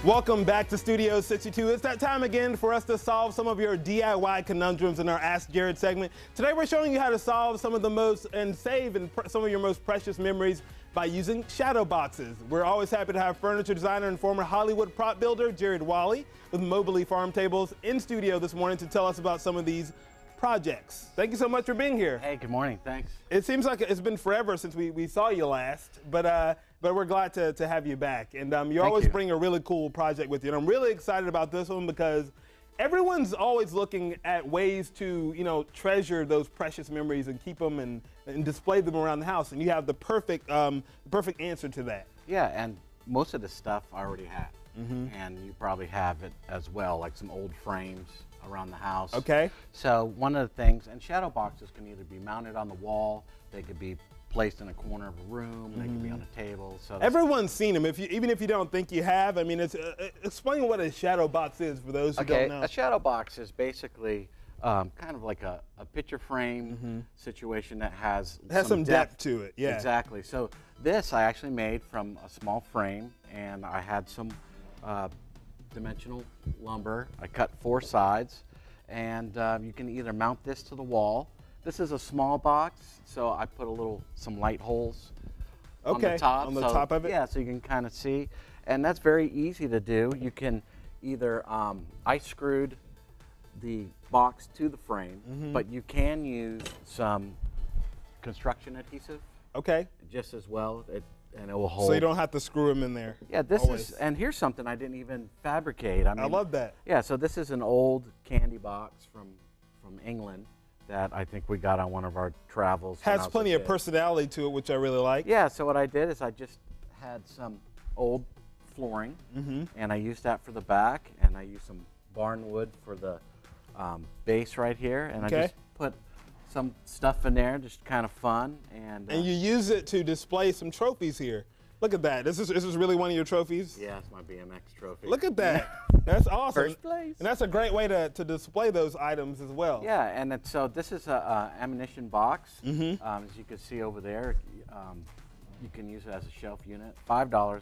Welcome back to Studio 62. It's that time again for us to solve some of your DIY conundrums in our Ask Jaryd segment. Today we're showing you how to solve some of the most and save some of your most precious memories by using shadow boxes. We're always happy to have furniture designer and former Hollywood prop builder Jaryd with Mobley Farm Tables in studio this morning to tell us about some of these projects. Thank you so much for being here. Hey, good morning. Thanks. It seems like it's been forever since we saw you last, but we're glad to have you back. And you always bring a really cool project with you. And I'm really excited about this one because everyone's always looking at ways to, treasure those precious memories and keep them and display them around the house. And you have the perfect answer to that. Yeah, and most of the stuff I already have. And you probably have it as well, like some old frames around the house. Okay. So one of the things, and shadow boxes can either be mounted on the wall, they could be placed in a corner of a room, they could be on a table. So everyone's seen them. Even if you don't think you have, I mean, explain what a shadow box is for those who don't know. A shadow box is basically kind of like a picture frame situation that has some depth to it. Yeah. Exactly. So this I actually made from a small frame, and I had some dimensional lumber. I cut 4 sides, and you can either mount this to the wall. This is a small box, so I put some light holes on the top. On the top of it? Yeah, so you can kind of see. And that's very easy to do. You can either, I screwed the box to the frame, but you can use some construction adhesive. Okay. Just as well. And it will hold. So you don't have to screw them in there. Yeah, this is, and here's something I didn't even fabricate. I love that. Yeah, so this is an old candy box from England that I think we got on one of our travels. Has plenty of personality to it, which I really like. Yeah, so what I did is I just had some old flooring, and I used that for the back, and I used some barn wood for the base right here, and I just put some stuff in there, just kind of fun. And you use it to display some trophies here. Look at that. This is really one of your trophies? Yeah, it's my BMX trophy. Look at that. That's awesome. First place. And that's a great way to display those items as well. Yeah, and so this is a ammunition box. As you can see over there, you can use it as a shelf unit. $5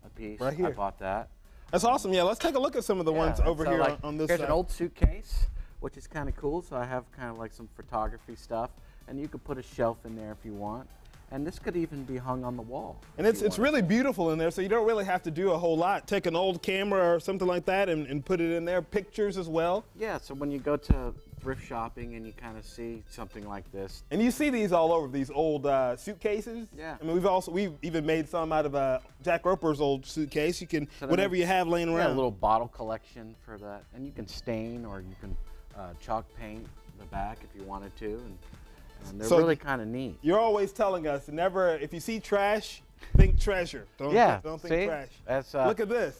a piece. Right here. I bought that. That's awesome. Yeah, let's take a look at some of the ones over here on this here's side. An old suitcase, which is kind of cool. So I have kind of like some photography stuff, and you could put a shelf in there if you want. And this could even be hung on the wall. And it's really beautiful in there, so you don't really have to do a whole lot. Take an old camera or something like that and put it in there. Pictures as well. Yeah, so when you go to thrift shopping and you kind of see something like this. And you see these all over, these old suitcases. Yeah. I mean, we've even made some out of Jack Roper's old suitcase. You can, whatever you have laying around. Yeah, a little bottle collection for that. And you can stain or you can chalk paint the back if you wanted to. And they're really kind of neat. You're always telling us, if you see trash, think treasure. Don't think trash. That's, look at this.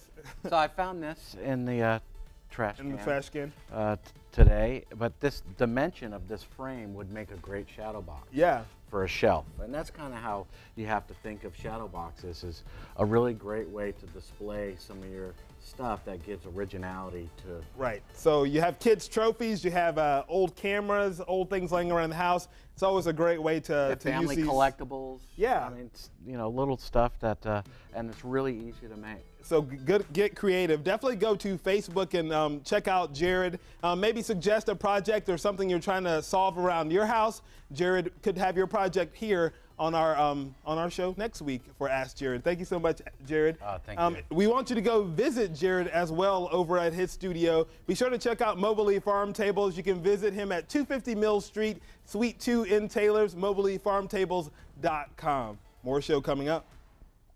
So I found this in the trash can. In the trash can? Today, but this dimension of this frame would make a great shadow box. Yeah. For a shelf. And that's kind of how you have to think of shadow boxes, is a really great way to display some of your stuff that gives originality to. Right. So you have kids' trophies, you have old cameras, old things laying around the house. It's always a great way to family use these collectibles. Yeah. I mean, it's, little stuff that, and it's really easy to make. So get creative. Definitely go to Facebook and check out Jaryd. Maybe suggest a project or something you're trying to solve around your house. Jaryd could have your project here on our show next week for Ask Jaryd. Thank you so much, Jaryd. Thank you. We want you to go visit Jaryd as well over at his studio. Be sure to check out Mobley Farm Tables. You can visit him at 250 Mill Street, Suite 2 in Taylor's, mobleyfarmtables.com. More show coming up.